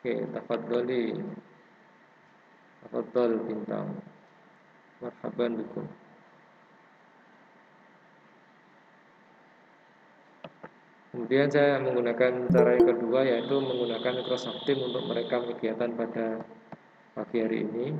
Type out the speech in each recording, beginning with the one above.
Oke, tafadholi. Tafadhol bintang. Marhaban bikum. Kemudian saya menggunakan cara yang kedua, yaitu menggunakan Microsoft Teams untuk merekam kegiatan pada pagi hari ini.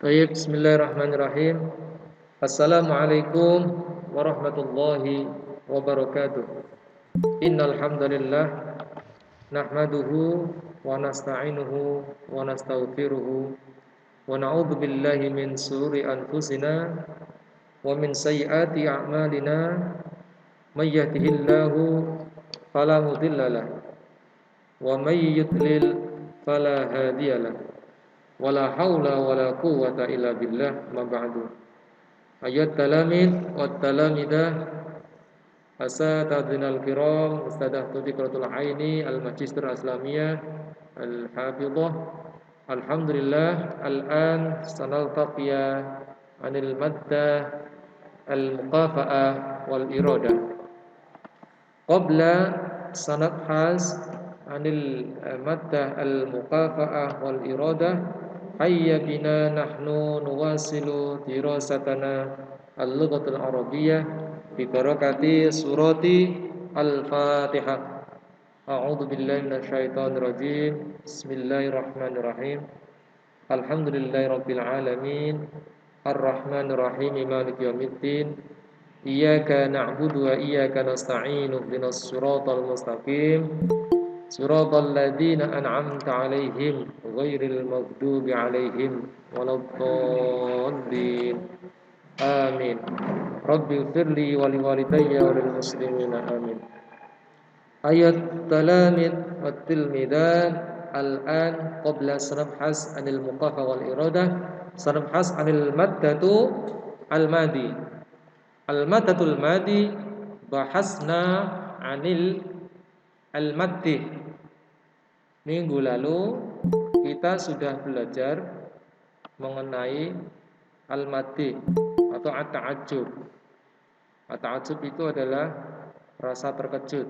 Baik, bismillahirrahmanirrahim. Assalamualaikum warahmatullahi wabarakatuh. Innal hamdalillah nahmaduhu wa nasta'inuhu wa nastaghfiruhu wa na'udzu billahi min shururi anfusina wa min sayyiati a'malina may yahdihillahu fala mudhillalah wa may yudlil fala hadiyalah. Wala haula wala quwwata illa billah, ma ba'du. Ayat talamid wa talamidah, asatadzinal kiram, ustadzah Tudiqratul Aini al-Magister Islamiyah al-Hafidhah. Alhamdulillah, al-an sanaltaqiya anil maddah al-muqafa'ah wal iradah. Qabla sanabhas anil maddah al-muqafa'ah wal iradah. Hayya bina nahnu nuwasilu dirasatana al-lughatul arabiyyah bi barakati surati al-Fatihah. A'udzu billahi minasyaitonir rajim. Bismillahirrahmanirrahim. Alhamdulillahirabbil alamin. Arrahmanir rahim. Maliki yaumiddin. Iyyaka na'budu wa iyyaka nasta'in. Ihdinas siratal mustaqim. Siratal ladzina an'amta 'alaihim ghairil maghdubi 'alaihim waladdallin. Amin. Rabbighfirli wa liwalidayya wa lil muslimina amin. Ayat talamid wa tilmidat. Al-an qabla sanabhas anil muqafa wal iradah, sanabhas anil maddatu al-madi. Al-maddatul madi bahasna anil al-maddi. Minggu lalu kita sudah belajar mengenai al-maddi atau at-ta'ajjub. At-ta'ajjub itu adalah rasa terkejut.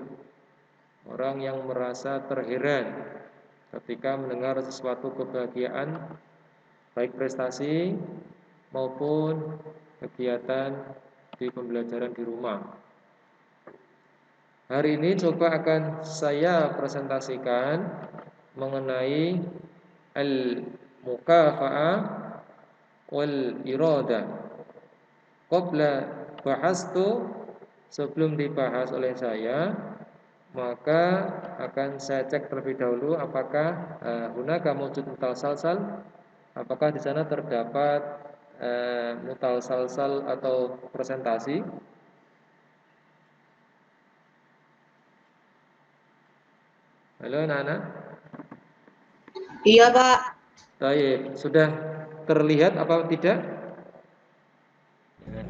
Orang yang merasa terheran ketika mendengar sesuatu kebahagiaan, baik prestasi maupun kegiatan di pembelajaran di rumah. Hari ini coba akan saya presentasikan mengenai al-mukafa'ah wal irada. Qabla bahastu, sebelum dibahas oleh saya, maka akan saya cek terlebih dahulu apakah hunaka mawjud mutalsalsal, apakah di sana terdapat mutalsalsal, salsal, atau presentasi. Halo Nana. Iya, Pak. Baik, sudah terlihat apa tidak?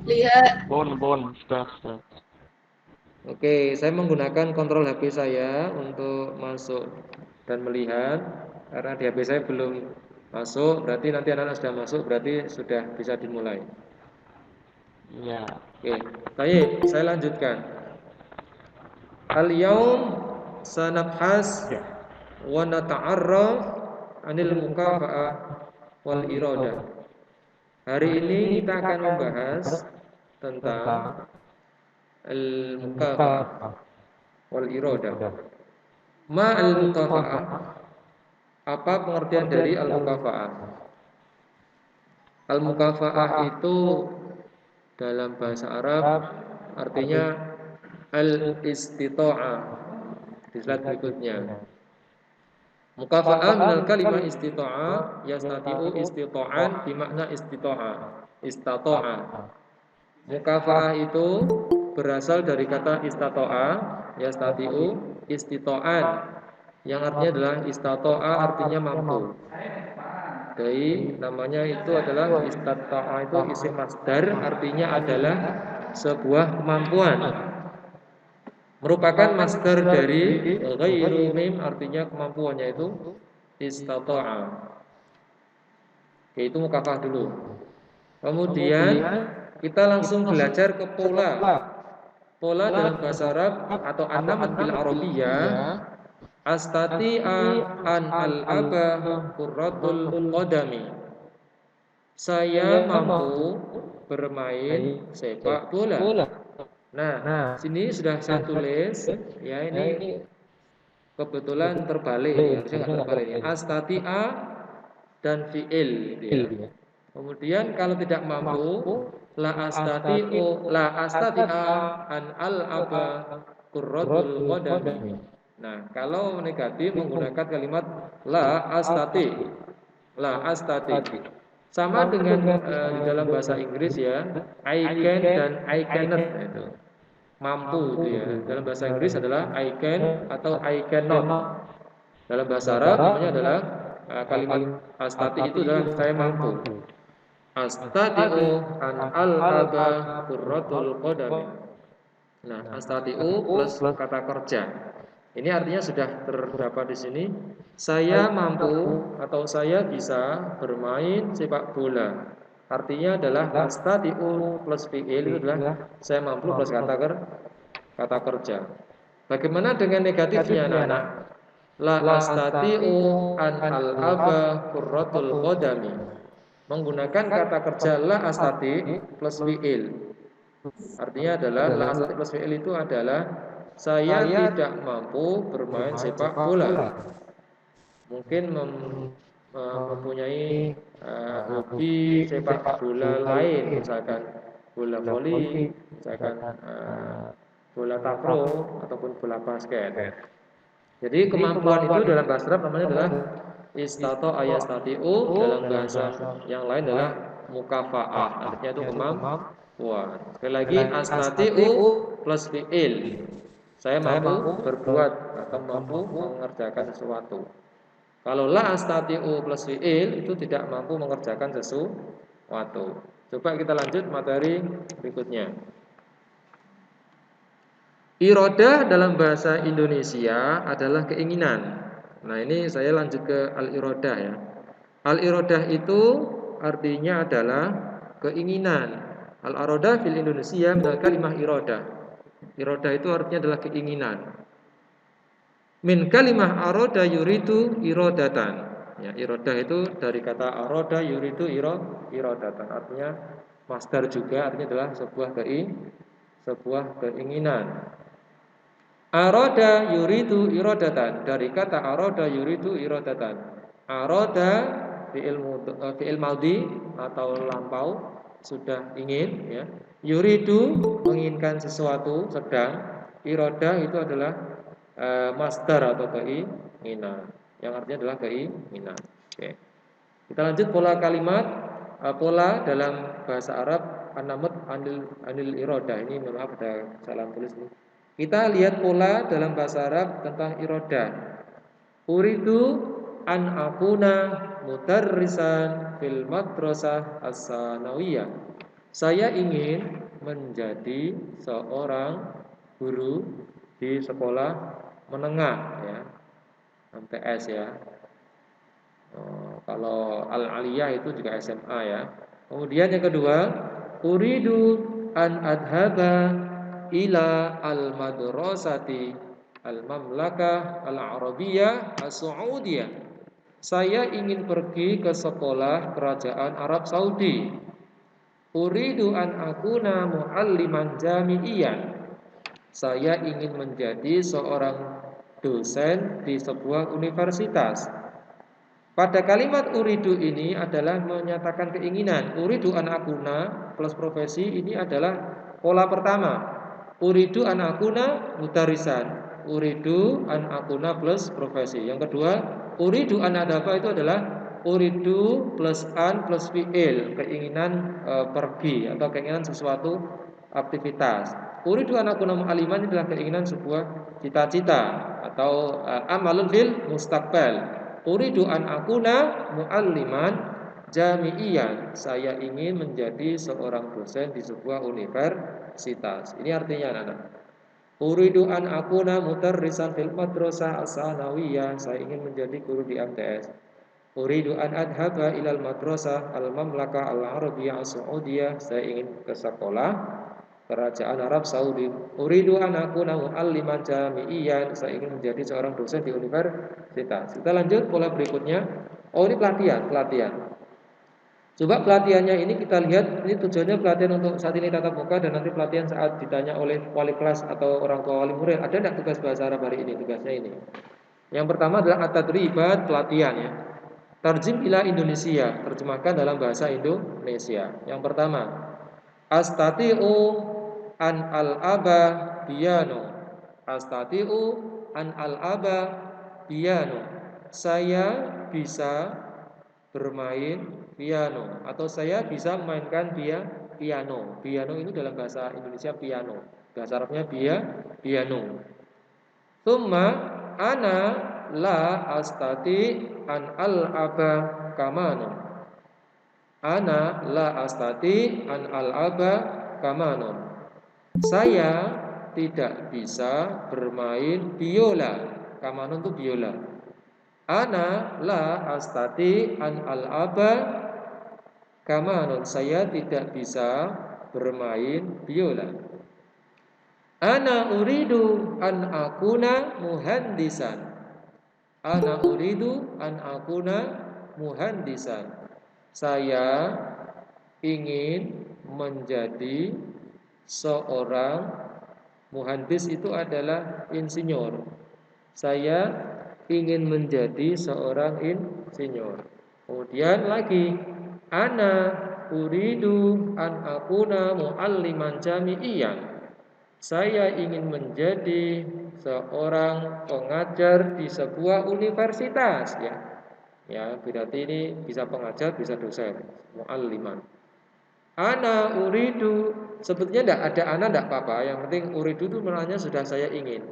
Lihat. Sudah. Oke, saya menggunakan kontrol HP saya untuk masuk dan melihat. Karena di HP saya belum masuk, berarti nanti anak-anak sudah masuk, berarti sudah bisa dimulai. Iya. Oke, baik, saya lanjutkan. Al-yaum sanabhas wa nata'arraf anil mukafa'ah wal iradah. Hari ini kita akan membahas tentang al-mukafa'ah wal iradah. Ma al-mukafa'ah? Apa pengertian dari al-mukafa'ah? Al-mukafa'ah itu dalam bahasa Arab artinya al-istita'ah. Di slide berikutnya. Mukafa'ah minal kalimah istita'ah yastati'u istita'an bimakna istita'ah. Istata'a. Mukafa'ah itu berasal dari kata istata'a yastati'u istita'an yang artinya adalah istata'a artinya mampu. Dari namanya itu adalah istata'a itu isim masdar artinya adalah sebuah kemampuan. Merupakan masdar dari ghairu mim artinya kemampuannya itu istata'a. Yaitu mukafa'ah dulu. Kemudian kita langsung belajar ke pola. Pola dalam bahasa Arab atau an-namat bil arabiyyah astati'a an al-aba qurratul qadami. Saya mampu bermain sepak bola. Nah, sini sudah saya tulis ya, ini kebetulan terbalik ya, harusnya nggak terbalik ya. Astati'a dan fi'il gitu ya. Kemudian kalau tidak mampu la astati'a an al-aba qurratul qadami. Nah, kalau negatif menggunakan kalimat la astati. La astati. Sama dengan di dalam bahasa Inggris ya, I can dan I cannot itu. Mampu itu ya. Dalam bahasa Inggris adalah I can atau I cannot. Dalam bahasa Arab namanya adalah kalimat astati itu adalah saya mampu. Astati'u an al-aba qurratul qadami. Nah, astati'u plus kata kerja. Ini artinya sudah terdapat di sini. Saya mampu atau saya bisa bermain sepak bola. Artinya adalah astati'u plus fi'il itu adalah saya mampu plus kata kerja. Bagaimana dengan negatifnya anak-anak? La astati'u an al-aba qurratul qadami. Menggunakan kata kerja la astati plus fi'il. Artinya adalah la astati plus fi'il itu adalah saya tidak mampu bermain sepak bola. Mungkin mempunyai hobi sepak bola lain, misalkan bola voli, misalkan bola takraw ataupun bola basket. Jadi kemampuan itu dalam bahasa Arab namanya adalah istato ayastati'u, dalam bahasa yang lain adalah mukafa'ah, artinya itu kemampuan. Sekali lagi astati'u plus fi'il. Saya mampu berbuat atau mampu mengerjakan sesuatu. Kalau la astati'u plus fi'il itu tidak mampu mengerjakan sesuatu. Coba kita lanjut materi berikutnya. Irodah dalam bahasa Indonesia adalah keinginan. Nah, ini saya lanjut ke al-irodah ya. Al-irodah itu artinya adalah keinginan. Al-arodah fil Indonesia minal kalimah irodah. Irodah itu artinya adalah keinginan. Min kalimah aroda yuridu irodatan. Ya, irodah itu dari kata aroda yuridu irodatan. Artinya masdar juga artinya adalah sebuah keinginan. Aroda yuridu irodatan, dari kata aroda yuridu irodatan. Aroda fi'il madhi atau lampau, sudah ingin ya. Yuridu menginginkan sesuatu sedang. Iroda itu adalah masdar atau keinginan, yang artinya adalah keinginan. Oke. Kita lanjut pola kalimat. Pola dalam bahasa Arab an-namat anil irodah. Ini maaf ada salah tulis ini. Kita lihat pola dalam bahasa Arab tentang irodah. Uridu an akuna mudarrisan fil madrasah as-sanawiyah. Saya ingin menjadi seorang guru di sekolah menengah ya, MTS ya. Kalau al-aliyah itu juga SMA ya. Kemudian yang kedua, uridu an adhaba ila al-madrasati al-mamlakah al-arabiyah as-saudiyah. Saya ingin pergi ke sekolah kerajaan Arab Saudi. Uridu an akuna mualliman jami'iyan. Saya ingin menjadi seorang dosen di sebuah universitas. Pada kalimat uridu ini adalah menyatakan keinginan. Uridu an akuna plus profesi ini adalah pola pertama. Uridu an akuna mudarisan. Uridu an akuna plus profesi. Yang kedua, uridu an adaba itu adalah uridu plus an plus fi'il, keinginan pergi atau keinginan sesuatu aktivitas. Uridu an akuna mu'aliman adalah keinginan sebuah cita-cita atau amalun fil mustaqbal. Uridu an akuna mu'alliman jami'iyan. Saya ingin menjadi seorang dosen di sebuah universitas. Ini artinya anak-anak. Uridu an akuna mudarrisan fil madrasah as-sanawiyah. Saya ingin menjadi guru di MTS. Uridu an adhaba ilal madrasah al-mamlakah al-arabiyah as-saudiyah. Saya ingin ke sekolah kerajaan Arab Saudi. Uridu an akuna mualliman jami'iyan. Saya ingin menjadi seorang dosen di universitas. Kita lanjut pola berikutnya. Oh, ini pelatihan. Coba pelatihannya ini kita lihat, ini tujuannya pelatihan untuk saat ini tatap muka dan nanti pelatihan saat ditanya oleh wali kelas atau orang tua wali murid. Ada enggak tugas bahasa Arab hari ini? Tugasnya ini. Yang pertama adalah at-tadribat, pelatihan ya. Tarjim ila Indonesia, terjemahkan dalam bahasa Indonesia. Yang pertama, astati'u an al-aba piano. Astati'u an al-aba piano. Saya bisa bermain piano atau saya bisa memainkan piano. Piano itu dalam bahasa Indonesia piano. Bahasa Arabnya piano. Tsumma ana la astati an al-aba kamano. Ana la astati an al-aba kamanon. Saya tidak bisa bermain biola. Kamanon itu biola. Ana la astati an al-aba kamanon. Saya tidak bisa bermain biola. Ana uridu an akuna muhandisan. Ana uridu an akuna muhandisan. Saya ingin menjadi seorang muhandis, itu adalah insinyur. Saya ingin menjadi seorang insinyur. Kemudian lagi, ana uridu an akuna mualliman jami'iyan. Saya ingin menjadi seorang pengajar di sebuah universitas ya. Ya, berarti ini bisa pengajar, bisa dosen, mualliman. Ana uridu, sebetulnya tidak ada ana tidak apa-apa. Yang penting uridu itu maknanya sudah saya ingin.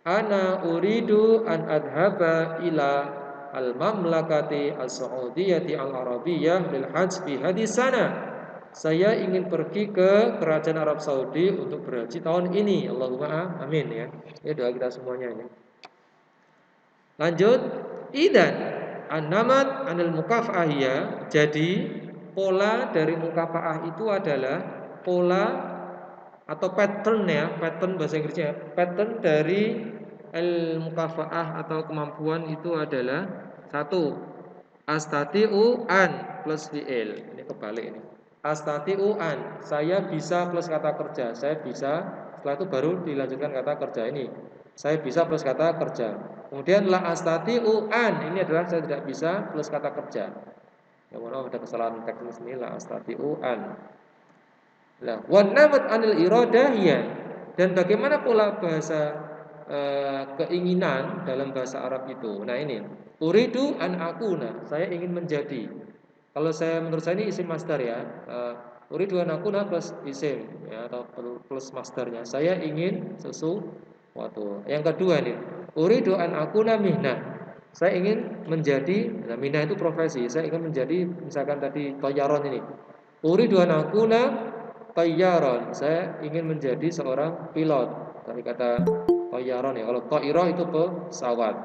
Ana uridu an adhaba ila al-mamlakati as-saudiyati al-arabiyah lil hajj fi hadis sana. Saya ingin pergi ke kerajaan Arab Saudi untuk berhaji tahun ini. Allahumma amin ya. Ini doa kita semuanya ini. Lanjut, idan an-namat anil mukafa'ahiyah. Jadi pola dari mukafa'ah itu adalah pola atau pattern ya, pattern bahasa Inggrisnya. Pattern dari al-mukafa'ah atau kemampuan itu adalah satu, astati'u an plus fi'il. Ini kebalik ini. Astati'u an, saya bisa plus kata kerja. Saya bisa, setelah itu baru dilanjutkan kata kerja ini. Saya bisa plus kata kerja. Kemudian la astati'u an, ini adalah saya tidak bisa plus kata kerja. Ya mohon maaf ada kesalahan teknis ini, la astati'u an. Lah, wan namat anil iradahiyah. Dan bagaimana pola bahasa keinginan dalam bahasa Arab itu? Nah ini, uridu an akuna, saya ingin menjadi. Kalau saya menurut saya ini isim masdar ya. Uridu an akuna plus isim ya, atau plus masdarnya. Saya ingin sesuatu. Yang kedua nih, uridu an akuna mihnah. Saya ingin menjadi, nah minah itu profesi. Saya ingin menjadi, misalkan tadi tayyaron ini. Uridu an akuna tayyaron. Saya ingin menjadi seorang pilot. Tadi kata tayyaron ya. Kalau tairah itu pesawat.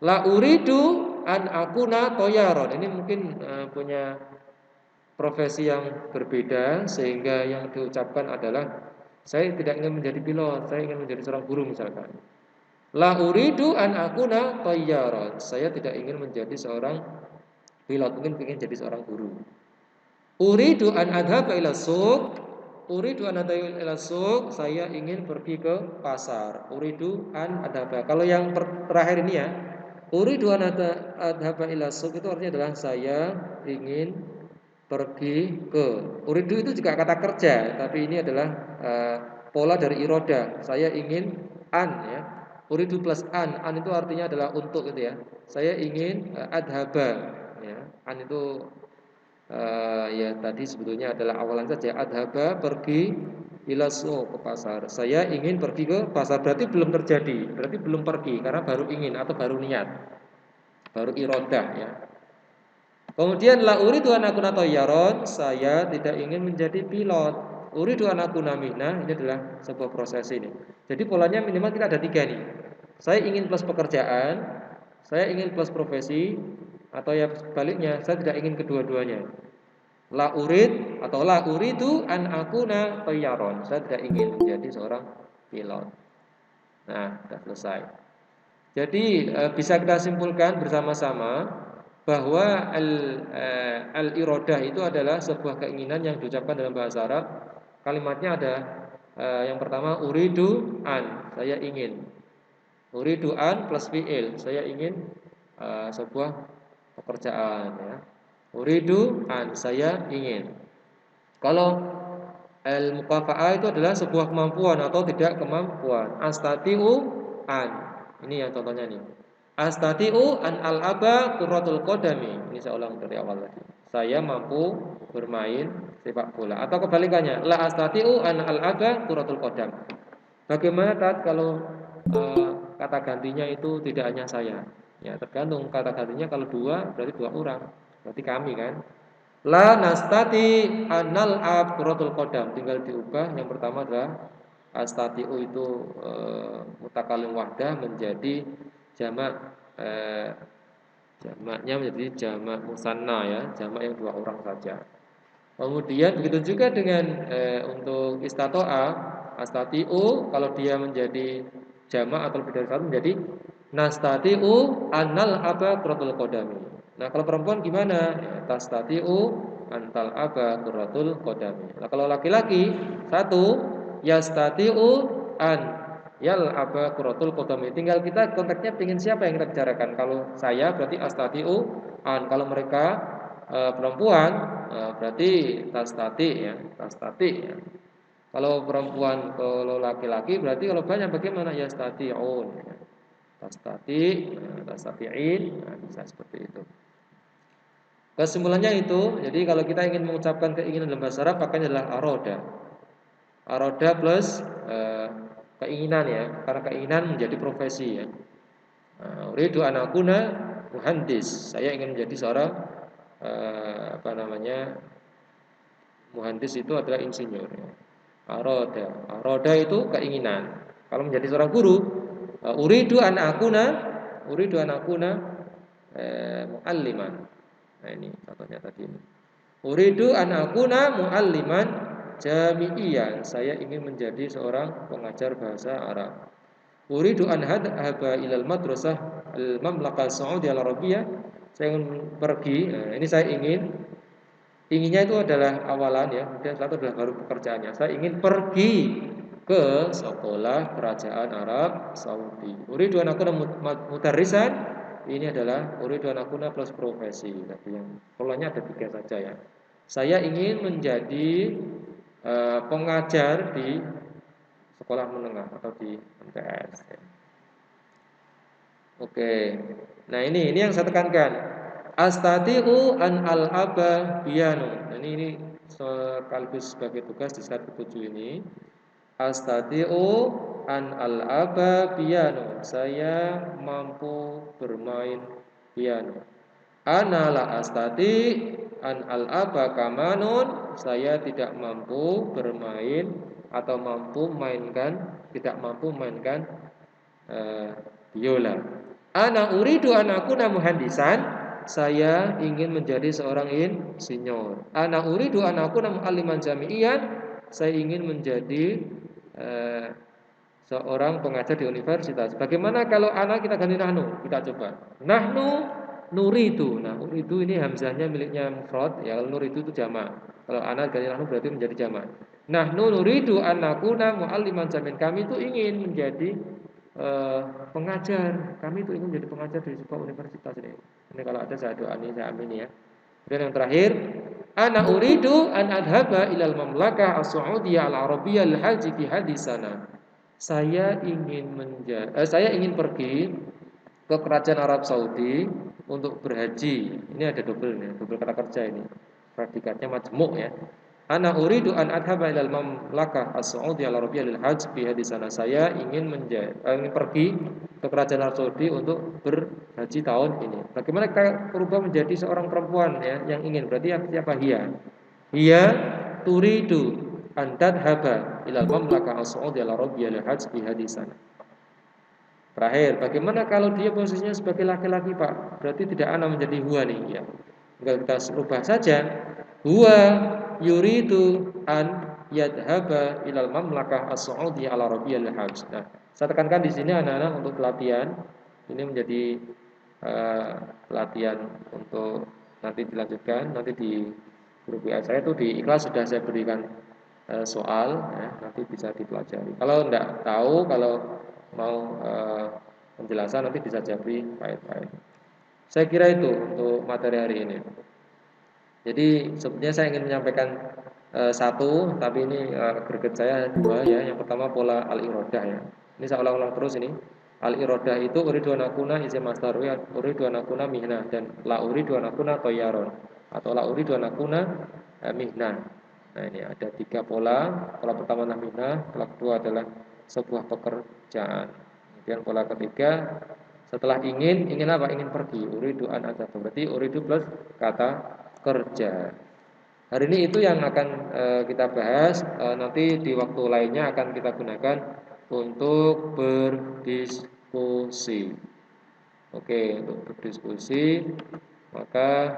La uridu an akuna tayyaron. Ini mungkin punya profesi yang berbeda, sehingga yang diucapkan adalah saya tidak ingin menjadi pilot, saya ingin menjadi seorang guru misalkan. La uridu an akuna tayyaran. Saya tidak ingin menjadi seorang pilot, mungkin ingin jadi seorang guru. Uridu an adhaba ila suq. Uridu an adhaba ila suq. Saya ingin pergi ke pasar. Uridu an adhaba. Kalau yang terakhir ini ya, uridu an adhaba ila suq itu artinya adalah saya ingin pergi ke. Uridu itu juga kata kerja, tapi ini adalah pola dari iroda. Saya ingin an ya. Uridu plus an itu artinya adalah untuk gitu ya. Saya ingin adhaba ya. An itu ya tadi sebetulnya adalah awalan saja. Adhaba pergi ila suq ke pasar. Saya ingin pergi ke pasar, berarti belum terjadi, berarti belum pergi karena baru ingin atau baru niat. Baru irodah ya. Kemudian la uridu an akuna tayyaron, saya tidak ingin menjadi pilot. Uridu an akuna mihnah, ini adalah sebuah proses ini. Jadi polanya minimal kita ada 3 nih. Saya ingin plus pekerjaan, saya ingin plus profesi, atau ya sebaliknya, saya tidak ingin kedua-duanya. La urid atau la uridu an akuna tayyaron, saya tidak ingin menjadi seorang pilot. Nah, sudah selesai. Jadi bisa kita simpulkan bersama-sama bahwa al-iradah itu adalah sebuah keinginan yang diucapkan dalam bahasa Arab. Kalimatnya ada yang pertama uridu an, saya ingin. Uridu an plus fi'il, saya ingin sebuah pekerjaan ya. Uridu an, saya ingin. Kalau al-mukafa'ah itu adalah sebuah kemampuan atau tidak kemampuan. Astati'u an. Ini yang contohnya nih. Astati'u an al-aba qurratul qadami. Ini saya ulang dari awal lagi. Saya mampu bermain sepak bola. Atau kebalikannya, la astati'u an al-aba qurratul qadam. Bagaimana kalau kata gantinya itu tidak hanya saya? Ya, tergantung kata gantinya, kalau dua berarti dua orang. Berarti kami kan. La nastati anal ab quratul qadam, tinggal diubah. Yang pertama adalah astati'u itu mutakalim wahdah menjadi jamak, jamaknya menjadi jamak musanna ya, jamak yang dua orang saja. Kemudian begitu juga dengan untuk istato'a, astati'u kalau dia menjadi jamak atau lebih dari satu menjadi nastati'u anal aba quratul qadami. Nah, kalau perempuan gimana? Ya, tastati'u antal aba quratul qadami. Nah, kalau laki-laki satu yastati'u an yal aba quratul qadami. Tinggal kita konteksnya ingin siapa yang kita bicarakan. Kalau saya berarti astati'u an. Kalau mereka perempuan berarti tastati ya, tastati ya. Kalau perempuan, kalau laki-laki berarti kalau banyak bagaimana yastati'un ya. Tastati, tastati'in, nah, bisa seperti itu. Kesimpulannya itu, jadi kalau kita ingin mengucapkan keinginan dalam bahasa Arab, pakainya adalah aroda. Aroda plus keinginan ya, karena keinginan menjadi profesi ya. Uridu an akuna muhandis. Saya ingin menjadi seorang muhandis itu adalah insinyur ya. Aroda. Aroda itu keinginan. Kalau menjadi seorang guru, uridu an akuna mualliman. Nah, ini contohnya tadi ini. Uridu an akuna mualliman jami'iyan. Saya ingin menjadi seorang pengajar bahasa Arab. Uridu an hadhaba ilal madrasah al-mamlakah Saudi al-Arabiyah. Saya ingin pergi. Nah, ini saya inginnya itu adalah awalan ya, kemudian satu adalah baru pekerjaannya. Saya ingin pergi ke sekolah kerajaan Arab Saudi. Uridu an akuna mudarrisan. Ini adalah uridu an akuna plus profesi. Tapi yang polanya ada 3 saja ya. Saya ingin menjadi pengajar di sekolah menengah atau di MTS ya. Oke. Nah, ini yang saya tekankan. Astati'u an al-aba piano. Nah, ini sekaligus sebagai tugas di slide ke-7 ini. Astati'u an al'aba piano. Saya mampu bermain piano. Ana la astati an al'aba kamanun. Saya tidak mampu bermain atau tidak mampu mainkan biola. Ana uridu an akuna muhandisan. Saya ingin menjadi seorang insinyur. Ana uridu an akuna mualliman jami'iyan. Saya ingin menjadi seorang pengajar di universitas. Bagaimana kalau anak kita ganti nahnu? Kita coba. Nahnu nuridu. Nah, nuridu ini hamzahnya miliknya mufrad, ya. Kalau nuridu itu jamak. Kalau anak ganti nahnu berarti menjadi jamak. Nahnu nuridu an nakuna mualliman jami'in. Kami itu ingin menjadi pengajar. Kami itu ingin menjadi pengajar di sebuah universitas ini. Ini kalau ada saya doa ini, saya amin ya. Dan yang terakhir, ana uridu an adhaba ilal mamlakah as-Saudiyah al-Arabiyyah al-haji fi hadisana. Saya ingin pergi ke kerajaan Arab Saudi untuk berhaji. Ini ada double kata kerja ini. Predikatnya majmuk ya. Ana uridu an adhaba ilal mamlakah as-Saudiyah al-Arabiyyah lil hajj fi hadisana. Saya ingin pergi ke kerajaan Arab Saudi untuk berhaji tahun ini. Bagaimana kita berubah menjadi seorang perempuan ya yang ingin? Berarti siapa hiya? Hiya turidu an tadhhaba ilal mamlakah as-Saudiyah al-Arabiyyah lil hajj fi hadisana. Terakhir, bagaimana kalau dia posisinya sebagai laki-laki, Pak? Berarti tidak ana menjadi huwa nih ya. Tinggal kita rubah saja. Huwa yuridu an yadhhaba ilal mamlakah as-Saudiyah al-Arabiyyah lil hajj. Nah, saya tekankan di sini anak-anak untuk pelatihan. Ini menjadi pelatihan untuk nanti dilanjutkan. Nanti di grup WA saya itu di Ikhlas sudah saya berikan soal ya, nanti bisa dipelajari. Kalau enggak tahu, kalau mau penjelasan nanti bisa jadi faid-faid. Saya kira itu untuk materi hari ini. Jadi sebenarnya saya ingin menyampaikan satu, tapi ini greget saya dua ya. Yang pertama pola al-irodah ya. Ini saya ulang-ulang terus ini. Al-irodah itu uridu an akuna isim masdar, uridu an akuna mihnah, dan la uridu an akuna tayyaron atau la uridu an akuna mihnah. Nah, ini ada tiga pola. Pola pertama adalah mihnah, pola kedua adalah sebuah pekerjaan. Kemudian pola ketiga setelah ingin apa? Ingin pergi. Uridu an adhab. Berarti uridu plus kata kerja. Hari ini itu yang akan kita bahas. Nanti di waktu lainnya akan kita gunakan untuk berdiskusi. Oke, untuk berdiskusi, maka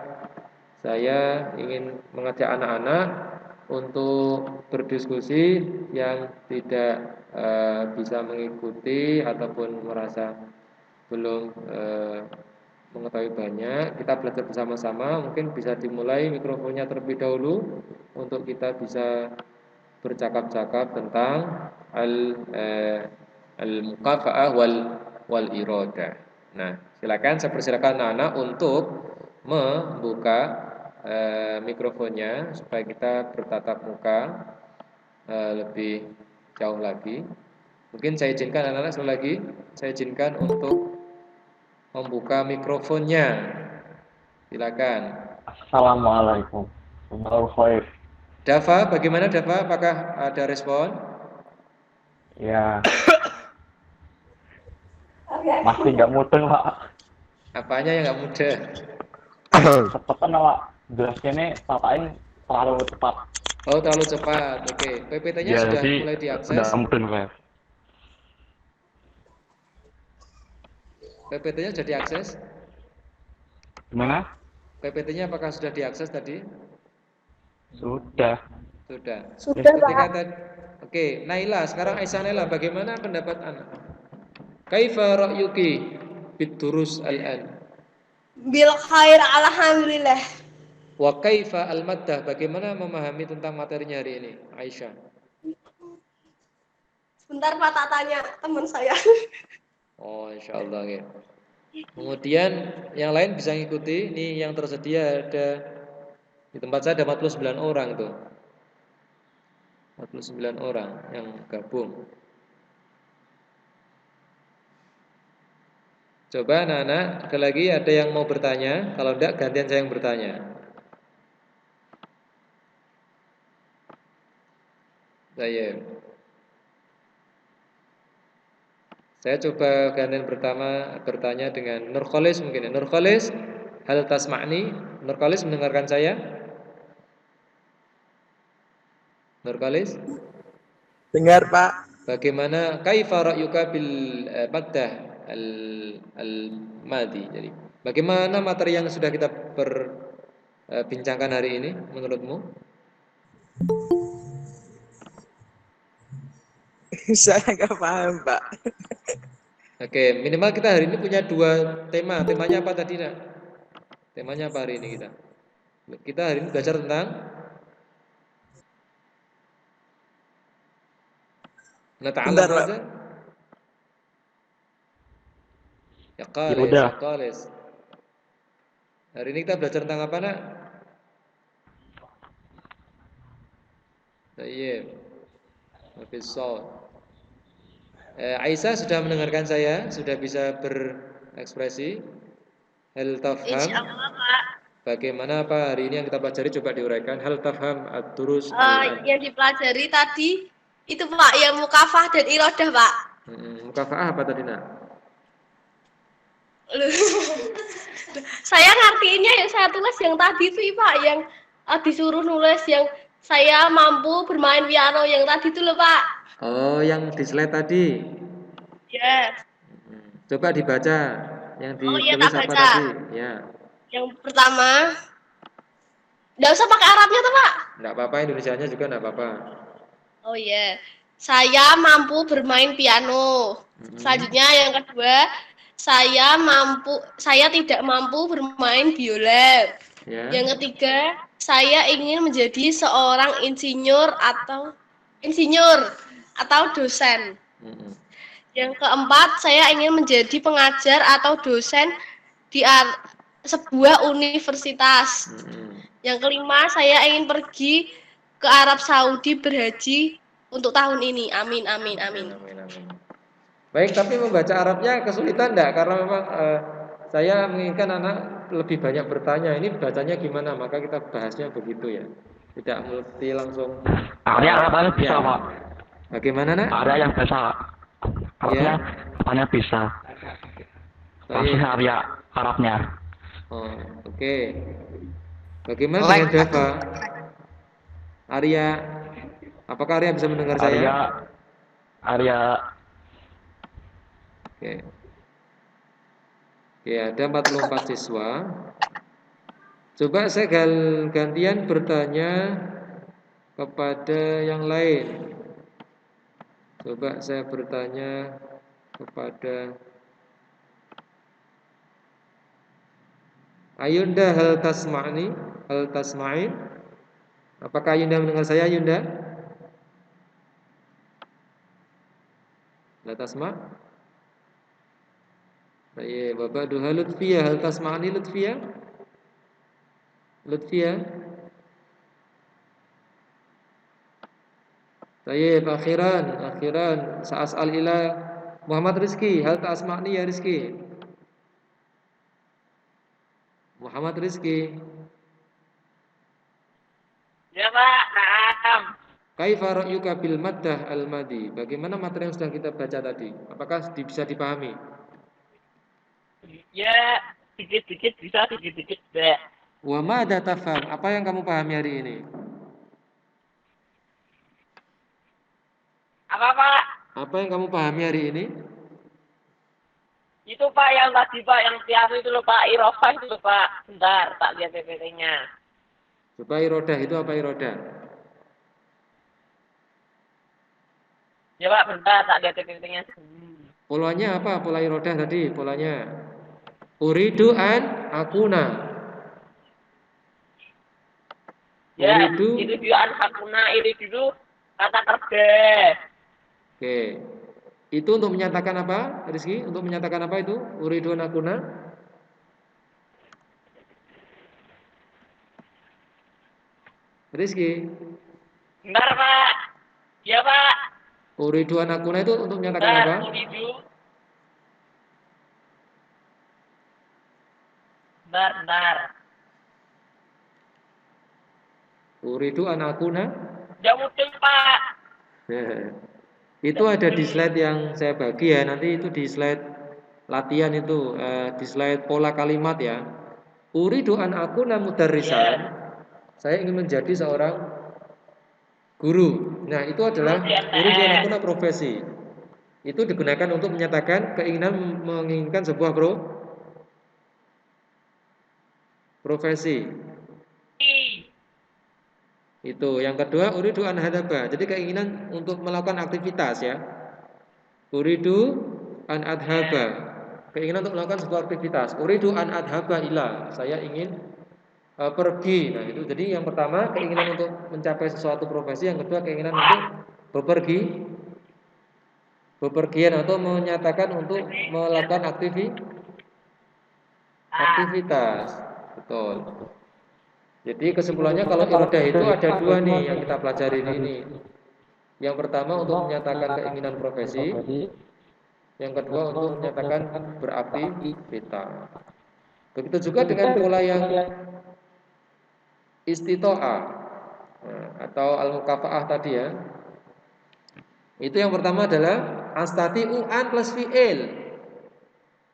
saya ingin mengajak anak-anak untuk berdiskusi yang tidak bisa mengikuti ataupun merasa belum mengetahui banyak. Kita belajar bersama-sama. Mungkin bisa dimulai mikrofonnya terlebih dahulu untuk kita bisa bercakap-cakap tentang al-mukafa'ah wal iradah. Nah, silakan saya persilakan anak-anak untuk membuka mikrofonnya supaya kita bertatap muka lebih jauh lagi. Mungkin saya izinkan anak-anak sekali lagi, saya izinkan untuk membuka mikrofonnya. Silakan. Assalamualaikum. Khair. Dava, bagaimana Dava? Apakah ada respon? Ya. Masih nggak mudeng, Pak. Apanya yang nggak mudah? Cepetan, Pak. Jelasnya ini papain terlalu cepat. Oh, terlalu cepat. Oke. PPT-nya Ya, sudah jadi mulai udah diakses? mudeng, Pak. PPT-nya sudah diakses? Gimana? PPT-nya apakah sudah diakses tadi? Sudah. Sudah. Sudah, Ketika Pak. Oke, Naila, sekarang Aisyah Naila, bagaimana pendapat Anda? Kaifa ra'yuki bidurus al-an? Bil khair, alhamdulillah. Wa kaifa al-maddah? Bagaimana memahami tentang materinya hari ini, Aisyah? Sebentar Pak, tak tanya teman saya. Oh, insyaallah ya. Kemudian yang lain bisa ngikuti. Ini yang tersedia ada di tempat saya ada 49 orang itu. 49 orang yang gabung. Coba anak-anak, sekali lagi ada yang mau bertanya? Kalau enggak gantian saya yang bertanya. Saya. Saya coba gantian pertama bertanya dengan Nurkholis mungkin ya. Nurkholis, hal tasma'ni? Nurkholis mendengarkan saya? Nurkholis? Dengar, Pak. Bagaimana kaifa ra'yuka bil maddah al al madi? Jadi, bagaimana materi yang sudah kita bincangkan hari ini menurutmu? Saya nggak paham, Pak. Oke, minimal kita hari ini punya dua tema. Temanya apa tadi, Nak? Temanya apa hari ini kita? Kita hari ini belajar tentang nata'alam Bentar, Pak. aja. Ya Ya qalis, udah. ya qalis. Hari ini kita belajar tentang apa, Nak? Tayyib. Habis shaut. Aisyah sudah mendengarkan saya, sudah bisa berekspresi. Hal tafham? Insyaallah, Pak. Bagaimana apa hari ini yang kita pelajari coba diuraikan. Hal tafham ad-durus Yang dipelajari tadi itu Pak, yang mukafah dan irodah, Pak. Mukafa'ah apa tadi, Nak? Saya ngertiinnya yang saya tulis yang tadi itu Pak, yang disuruh nulis yang saya mampu bermain piano yang tadi itu loh Pak. Oh, yang di slide tadi. Yes. Coba dibaca. Yang Oh iya, ditulis tak apa baca. tadi? Ya. Yang pertama, nggak usah pakai Arabnya tuh Pak. Enggak apa-apa, Indonesianya juga enggak apa-apa. Oh iya, saya mampu bermain piano. Selanjutnya yang kedua, saya tidak mampu bermain biola. Ya. Yang ketiga, saya ingin menjadi seorang insinyur atau dosen. Yang keempat, saya ingin menjadi pengajar atau dosen di sebuah universitas. Yang kelima, saya ingin pergi ke Arab Saudi berhaji untuk tahun ini. Amin, amin, amin. Baik, tapi membaca Arabnya kesulitan enggak? Karena memang saya menginginkan anak lebih banyak bertanya. Ini bacanya gimana? Maka kita bahasnya begitu ya. Tidak mesti langsung. Arabnya bisa, Ya. Pak. Bagaimana, Nak? Ada yang bisa. Arabnya hanya bisa. Masih Arabnya. Oh, oke. Bagaimana dengan Dava? Arya, apakah Arya bisa mendengar saya? Arya. Oke. Oke, ada 44 siswa. Coba saya gantian bertanya kepada yang lain. Coba saya bertanya kepada Ayunda, hal tasma'ni? Hal tasma'in? Apakah Ayunda mendengar saya, Ayunda? La tasma'? Baik, Bapak Duha Lutfia, hal tasma'ni Lutfia? Lutfia? Baik, akhiran sa'as'al ila Muhammad Rizki, hal tasma'ni ya Rizki? Muhammad Rizki. Ya Pak, naam. Kaifa ra'yuka bil maddah al-madi? Bagaimana materi yang sedang kita baca tadi? Apakah bisa dipahami? Ya, dikit-dikit bisa, dikit-dikit enggak. Wa madza tafham? Apa yang kamu pahami hari ini? Apa Pak? Apa yang kamu pahami hari ini? Itu Pak yang tadi Pak, yang piano itu loh Pak, Irofah itu loh Pak. Bentar, tak lihat PPT-nya. Coba irodah itu apa irodah? Ya Pak, bentar, tak lihat PPT-nya. Polanya apa? Pola irodah tadi, polanya. Uridu an akuna. Ya, Uridu. itu juga hakuna, itu dulu kata kerja. Oke. Itu untuk menyatakan apa, Rizky? Untuk menyatakan apa itu? Uridu an akuna. Rizky. Bentar Pak. Ya Pak. Uridu an akuna itu untuk menyatakan Bentar, apa? uridu. Bentar. Uridu an akuna. Ya mudah Pak. Itu ada di slide yang saya bagi ya. Nanti itu di slide latihan itu, di slide pola kalimat ya. Uridu an akuna mudarrisan. Saya ingin menjadi seorang guru. Nah, itu adalah uridu an akuna profesi. Itu digunakan untuk menyatakan keinginan menginginkan sebuah profesi. Itu. Yang kedua, uridu an hadaba. Jadi keinginan untuk melakukan aktivitas ya. Uridu an adhaba. Keinginan untuk melakukan sebuah aktivitas. Uridu an adhaba ila. Saya ingin pergi. Nah, itu. Jadi yang pertama keinginan untuk mencapai sesuatu profesi, yang kedua keinginan untuk bepergian atau menyatakan untuk melakukan aktivitas. Betul. Jadi kesimpulannya kalau iradah itu ada dua nih yang kita pelajari ini. Yang pertama untuk menyatakan keinginan profesi, yang kedua untuk menyatakan beraktivitas. Begitu juga dengan pola yang istito'ah atau al-mukafaah tadi ya. Itu yang pertama adalah astati'u an plus fi'il.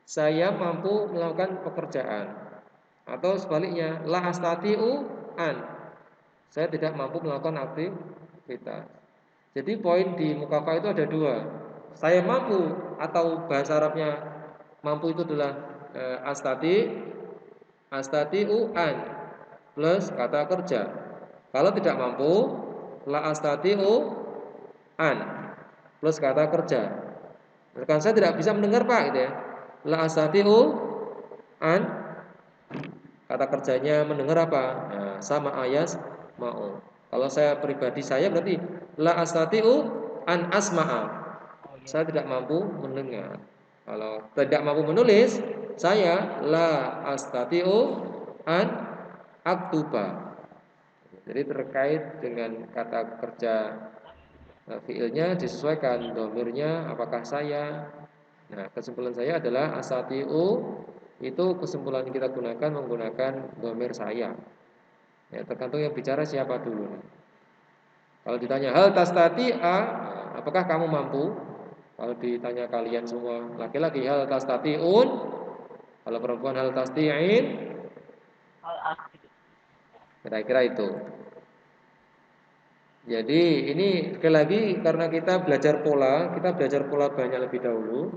Saya mampu melakukan pekerjaan. Atau sebaliknya, la astati'u an. Saya tidak mampu melakukan aktivitas. Jadi poin di mukafah itu ada dua. Saya mampu atau bahasa Arabnya mampu itu adalah astati'u an plus kata kerja. Kalau tidak mampu, la astati'u an plus kata kerja. Rekan saya tidak bisa mendengar Pak gitu ya. La astati'u an, kata kerjanya mendengar apa? Nah, sama ayas mau. Kalau saya pribadi saya berarti la astati'u an asma'a. Saya tidak mampu mendengar. Kalau tidak mampu menulis, saya la astati'u an aktuba. Jadi terkait dengan kata kerja fiilnya disesuaikan domirnya apakah saya. Nah, kesimpulan saya adalah astati'u itu kesimpulan kita gunakan menggunakan domir saya. Ya, tergantung yang bicara siapa dulu. Kalau ditanya hal tastati'a, apakah kamu mampu? Kalau ditanya kalian semua laki-laki hal tastati'un, kalau perempuan hal tasti'in, kira-kira itu. Jadi ini sekali lagi karena kita belajar pola banyak lebih dahulu.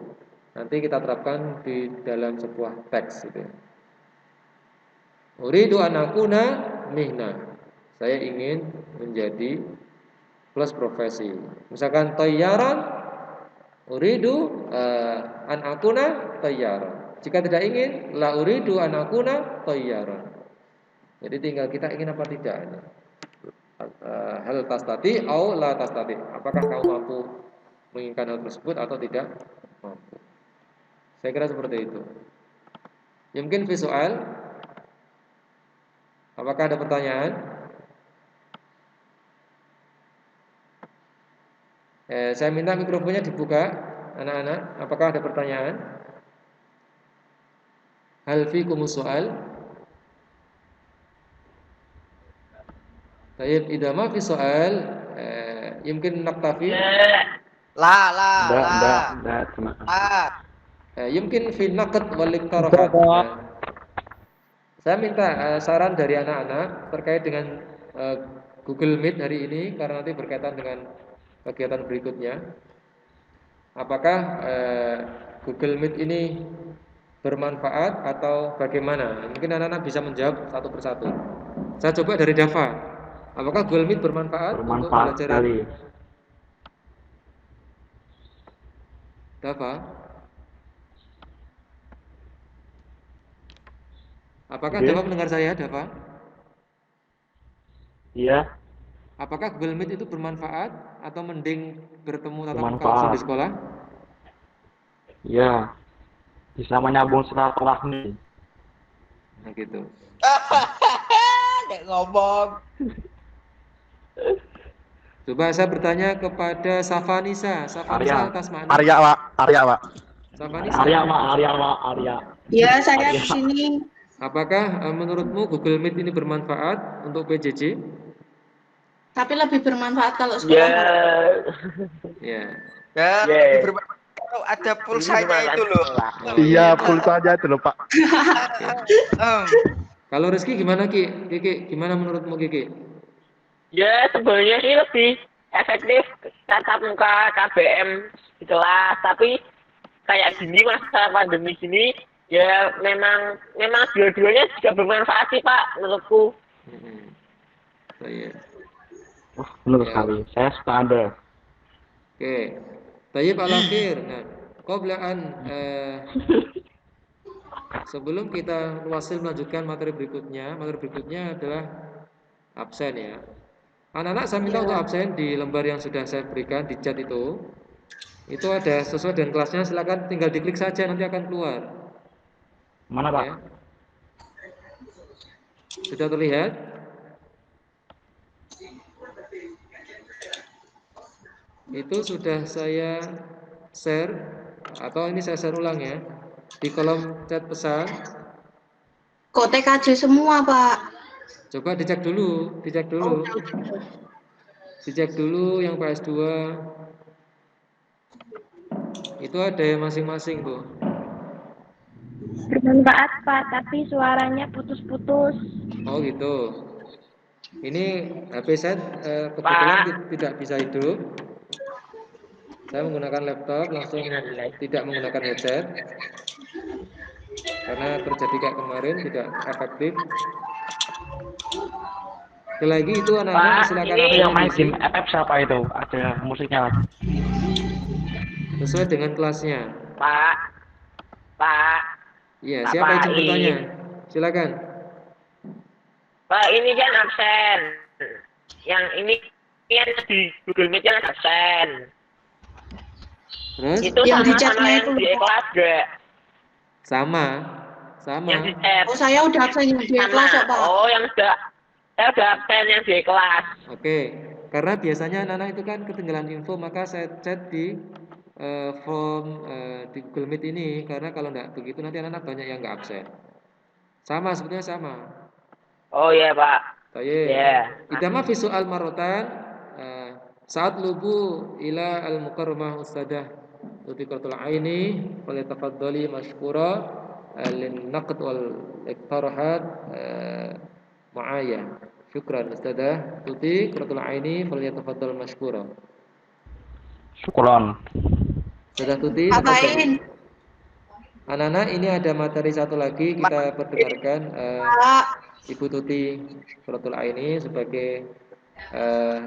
Nanti kita terapkan di dalam sebuah teks gitu. Uridu an akuna mihna. Saya ingin menjadi plus profesi. Misalkan tayyaran, uridu an akuna tayyaran. Jika tidak ingin, la uridu an akuna tayyaran. Jadi tinggal kita ingin apa tidak. Hal tastati au la tastati. Apakah kamu mampu menginginkan hal tersebut atau tidak mampu? Saya kira seperti itu. Ya, mungkin visual. Apakah ada pertanyaan? Saya minta mikrofonnya dibuka, anak-anak. Apakah ada pertanyaan? Hal fikumus soal? Tayyib, idza ma fi soal, yumkin naktafi. Yumkin fi naqd wal iqtirahat. Saya minta saran dari anak-anak terkait dengan Google Meet hari ini karena nanti berkaitan dengan kegiatan berikutnya. Apakah Google Meet ini bermanfaat atau bagaimana? Mungkin anak-anak bisa menjawab satu persatu. Saya coba dari Dava. Apakah Google Meet bermanfaat untuk belajar? Dava? Apakah Dava mendengar saya, Dava? Iya. Apakah Google Meet itu bermanfaat atau mending bertemu tatap muka langsung di sekolah? Iya. Bisa menyambung silaturahmi. Nah gitu. Kayak ngomong. Coba saya bertanya kepada Safanisa. Safanisa atas mana? Arya, Pak. Safanisa. Arya. Ya, saya di sini. Apakah menurutmu Google Meet ini bermanfaat untuk PJJ? Tapi lebih bermanfaat kalau sekolah. Ya. Ya, Yeah. lebih bermanfaat kalau ada pulsanya itu loh. Oh, Iya, pulsanya itu loh, Pak. Em, Kalau Rizky gimana Ki? Kiki, gimana menurutmu Kiki? Ya sebenarnya sih lebih efektif tatap muka KBM di kelas, tapi kayak gini masa pandemi gini ya memang dua-duanya juga bermanfaat sih Pak menurutku. Saya. Benar Ya. sekali. Saya suka Anda. Oke. Tayyib al-akhir. Nah, qoblaan sebelum kita melanjutkan materi berikutnya adalah absen ya. Anak-anak saya minta untuk absen di lembar yang sudah saya berikan di chat itu. Itu ada sesuai dengan kelasnya, silakan tinggal diklik saja nanti akan keluar. Mana, Pak? Ya. Sudah terlihat? Itu sudah saya share atau ini saya share ulang ya di kolom chat pesan. Kok TKJ semua, Pak? Coba dicek dulu. Dicek dulu yang PS2. Itu ada yang masing-masing tuh. Bermanfaat Pak, tapi suaranya putus-putus. Oh gitu. Ini HP saya kebetulan tidak bisa hidup. Saya menggunakan laptop langsung tidak menggunakan headset. Karena terjadi kayak kemarin tidak efektif. Sekali lagi itu anak-anak silakan Ini yang main absen game FF siapa itu? Ada musiknya lagi. sesuai dengan kelasnya. Pak. Iya, Pak siapa yang Fahri. bertanya? Silakan. Pak ini kan absen. Yang ini kan di Google Meet yang absen. Terus? Itu Yang di sama chatnya yang itu di loh. kelas gak? Sama. Yang di chat. Oh, saya udah absen yang di kelas kok, Pak. Oh, saya udah absen yang di kelas. Oke. Karena biasanya anak-anak itu kan ketinggalan info, maka saya chat di form di Google Meet ini. Karena kalau enggak begitu nanti anak-anak banyak yang enggak absen. Sama, sebetulnya sama. Oh iya Pak. Baik. Ya. Idama fi soal marotan saat lubu ila al-mukarramah ustadah tutiqatul aini falyatafaddali mashkura lin naqd wal iqtarahat ma'aya. Syukran ustadah tutiqatul aini falyatafaddal mashkura. Syukron. Ustadah Tuti, Apain? anak-anak ini ada materi satu lagi kita perdengarkan Pak. Ibu Tuti Qurratul Aini sebagai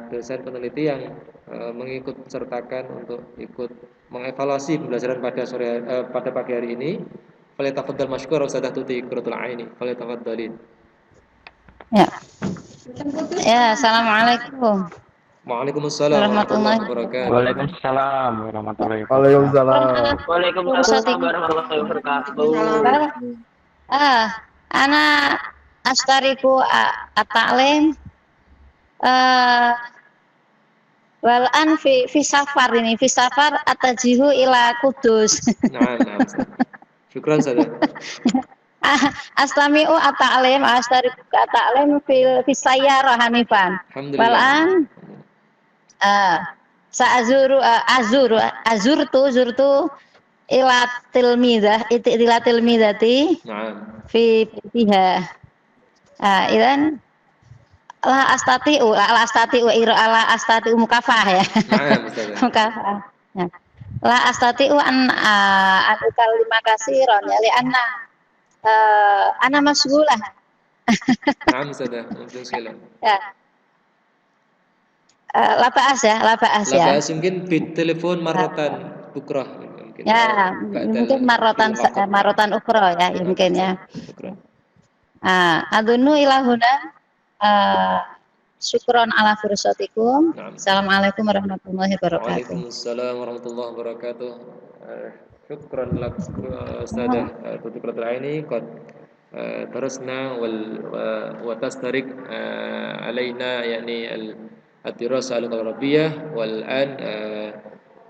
dosen peneliti yang mengikut sertakan untuk ikut mengevaluasi pembelajaran pada pagi hari ini. Falyatafaddal mashkur Ustadzah Tuti Qurratul Aini. Falyatafaddalin. Ya. Ya, assalamualaikum. Waalaikumsalam warahmatullahi wabarakatuh. Waalaikumsalam warahmatullahi wabarakatuh. Waalaikumsalam warahmatullahi wabarakatuh. Anak astariku at-ta'lim walan fi safar ini fi safar atajihu ila Kudus. Nah. Syukran saja. Aslamiu at-ta'lim astariku at-ta'lim fi sayyarah hanifan. Alhamdulillah. Walan zurtu ila tilmidati Nah. fi fiha. Idan la astati mukafah ya. Nah, Ustazah. Mukafah. Ya. La astati an lima kasiron ya li ana masgulah. Nah, Ustazah. Mungkin sekali. Ya. La ba'as ya. Labas mungkin bid telepon marratan bukrah mungkin. Ya, mungkin marotan ukro ya, mungkin ya. Adunu ilahuna syukron ala fursatikum. Assalamualaikum warahmatullahi wabarakatuh. Waalaikumsalam warahmatullahi wabarakatuh. Syukran lak Ustazah Tuti Qurratul Aini qad درسنا وتسترك علينا يعني الدراسة العربية والآن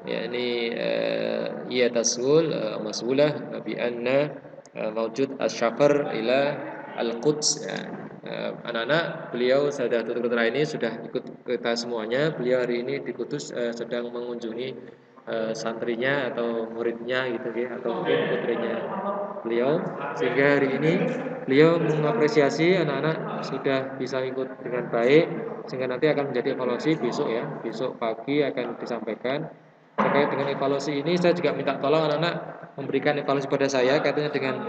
يعني هي تسهل مسؤولة بأن موجود السفر إلى Al-Quds. Anak-anak, beliau Ustazah Tuti Qurratul Aini sudah ikut kita semuanya. Beliau hari ini di Kudus sedang mengunjungi santrinya atau muridnya gitu ya, atau mungkin putrinya beliau, sehingga hari ini beliau mengapresiasi anak-anak sudah bisa ikut dengan baik, sehingga nanti akan menjadi evaluasi besok ya, besok pagi akan disampaikan. Terkait dengan evaluasi ini saya juga minta tolong anak-anak memberikan evaluasi pada saya katanya dengan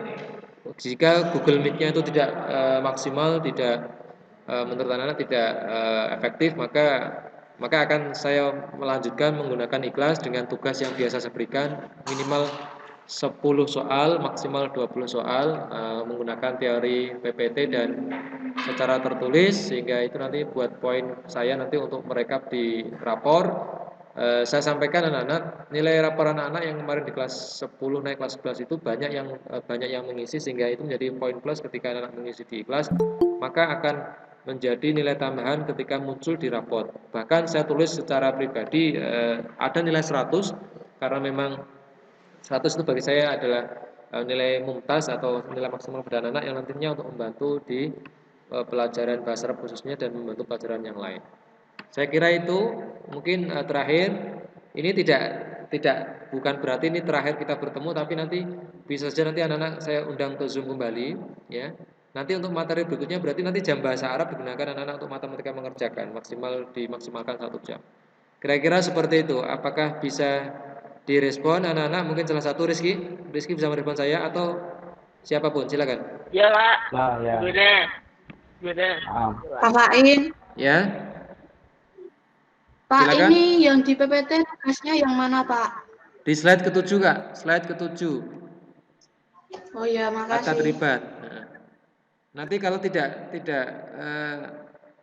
jika Google Meet-nya itu tidak maksimal, tidak menurut anak-anak tidak efektif, maka akan saya melanjutkan menggunakan ikhlas dengan tugas yang biasa saya berikan, minimal 10 soal, maksimal 20 soal, menggunakan teori PPT dan secara tertulis, sehingga itu nanti buat poin saya nanti untuk merekap di rapor. Saya sampaikan anak-anak, nilai rapor anak-anak yang kemarin di kelas 10 naik kelas 11 itu banyak yang mengisi, sehingga itu menjadi poin plus ketika anak-anak mengisi di kelas, maka akan menjadi nilai tambahan ketika muncul di raport. Bahkan saya tulis secara pribadi ada nilai 100 karena memang 100 itu bagi saya adalah nilai mumtaz atau nilai maksimal pada anak-anak yang nantinya untuk membantu di pelajaran bahasa Arab khususnya dan membantu pelajaran yang lain. Saya kira itu mungkin terakhir. Ini tidak bukan berarti ini terakhir kita bertemu, tapi nanti bisa saja nanti anak-anak saya undang ke Zoom kembali ya. Nanti untuk materi berikutnya berarti nanti jam bahasa Arab digunakan anak-anak untuk matematika mengerjakan, dimaksimalkan 1 jam. Kira-kira seperti itu. Apakah bisa direspon anak-anak? Mungkin salah satu Rizky bisa merespon saya atau siapapun, silakan. Ya Pak. Nah, ya. Gede. Pak Fain. Ya. Pak, Silakan. ini yang di PPT tugasnya yang mana, Pak? Di slide ke-7 Kak, slide ke-7. Oh ya, Kata makasih. terlibat. Nanti kalau tidak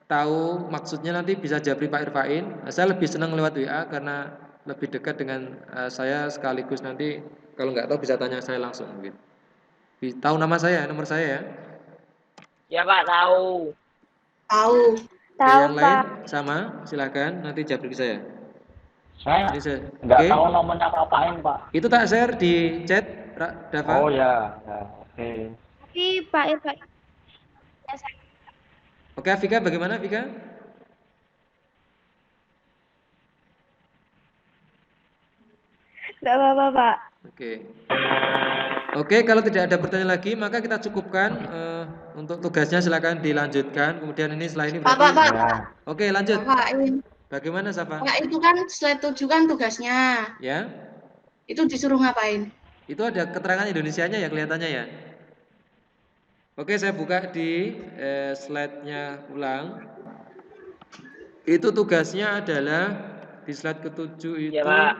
tahu maksudnya nanti bisa japri Pak Irfain. Saya lebih senang lewat WA karena lebih dekat dengan saya, sekaligus nanti kalau nggak tahu bisa tanya saya langsung mungkin. Tahu nama saya, nomor saya ya? Ya Pak, tahu. Tahu. Yang lain sama, silakan nanti japri ke saya. Saya nggak tahu nomornya Pak Fain, Pak. Itu tak share di chat, Dava. Oh ya, oke. Tapi Pak Irfan. Oke, Vika, bagaimana Vika? Tidak apa-apa, Pak. Oke, kalau tidak ada pertanyaan lagi, maka kita cukupkan untuk tugasnya. Silakan dilanjutkan. Kemudian ini setelah ini berarti. Pak. Oke, lanjut. Pak, bagaimana, Safa? Pak, itu kan slide 7 kan tugasnya. Ya. Itu disuruh ngapain? Itu ada keterangan Indonesianya ya kelihatannya ya. Oke, saya buka di slide-nya ulang. Itu tugasnya adalah di slide ke-7 itu. Ya, Pak.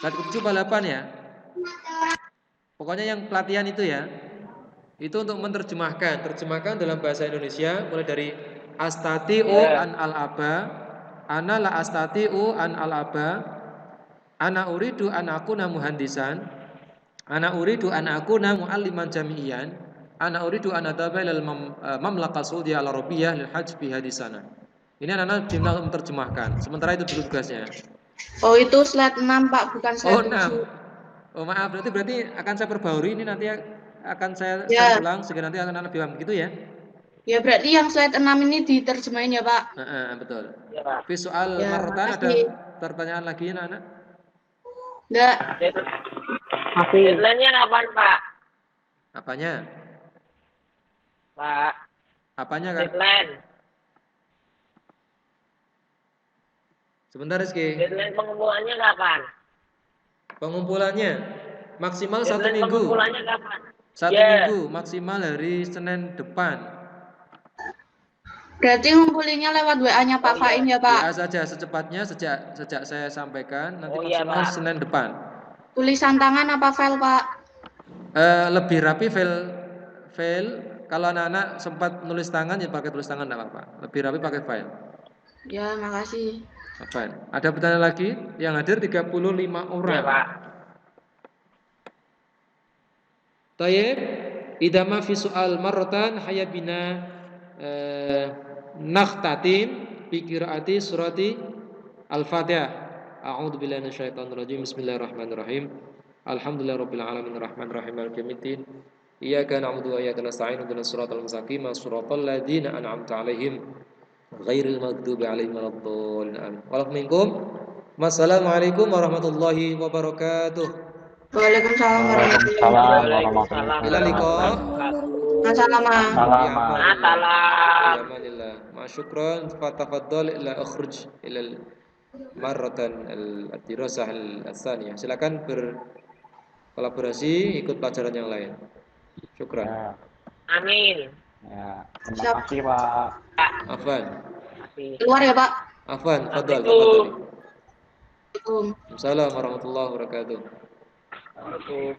Slide ke-7 apa 8 ya? Pokoknya yang pelatihan itu ya. Itu untuk terjemahkan dalam bahasa Indonesia mulai dari astati'u an al-aba, ana la astati'u an al-aba, ana uridu an akuna muhandisan, ana uridu an akuna mualliman jami'iyan, ana uridu an adaba ilal mamlakah Saudi al-Arabiyah lil hajj bi hadisana. Ini anak-anak tinggal menerjemahkan. Sementara itu dulu tugasnya. Oh, itu slide 6, Pak, bukan slide 7. Oh, maaf, berarti akan saya perbaharui ini, nanti akan saya ulang sehingga nanti anak-anak paham gitu ya. Ya, berarti yang slide 6 ini diterjemahin ya, Pak. Betul. Ya, Pak. Visual martan ada pertanyaan lagi anak-anak? Enggak. Deadline-nya kapan, Pak? Apanya? Pak. Apanya, Kak? Deadline. Sebentar, Rizky. Deadline pengumpulannya kapan? Pengumpulannya maksimal 1 minggu. Pengumpulannya kapan? 1 minggu, maksimal hari Senin depan. Berarti ngumpulinnya lewat WA-nya Pak Fain ya, Pak? WA saja secepatnya, sejak saya sampaikan nanti maksimal Pak. Senin depan. Tulisan tangan apa file, Pak? Lebih rapi file. Kalau anak-anak sempat nulis tangan ya pakai tulis tangan enggak apa-apa. Lebih rapi pakai file. Ya, makasih. Ada pertanyaan lagi? Yang hadir 35 orang. Ya, Pak. Tayyib, idama fi soal marratan hayabina nakhtatim bi qiraati surati Al-Fatihah. A'udzu billahi minasyaitonir rajim. Bismillahirrahmanirrahim. Alhamdulillahirabbil alamin arrahmanir rahim maliki yaumiddin. Iyyaka na'budu wa iyyaka nasta'in ihdinas siratal mustaqim siratal ladzina an'amta 'alaihim ghairil maghdubi 'alaihim waladdallin. Amin. Walakum minkum. Wassalamualaikum warahmatullahi wabarakatuh. Waalaikumsalam warahmatullahi Waalaikumsalam wabarakatuh. warahmatullahi Ila liqa. wabarakatuh. Masalah. Salam. Salam. Amanillah. Ma syukran. Fatafaddal ila akhruj ila marratan al-dirasah al-tsaniyah. Silakan berkolaborasi ikut pelajaran yang lain. Syukran. Ya, Amin. ya. Terima kasih Pak. Afwan. Keluar ya, Pak. Afwan, fadhal, Assalamualaikum. tafadhali. Assalamualaikum. Assalamualaikum warahmatullahi wabarakatuh. Assalamualaikum.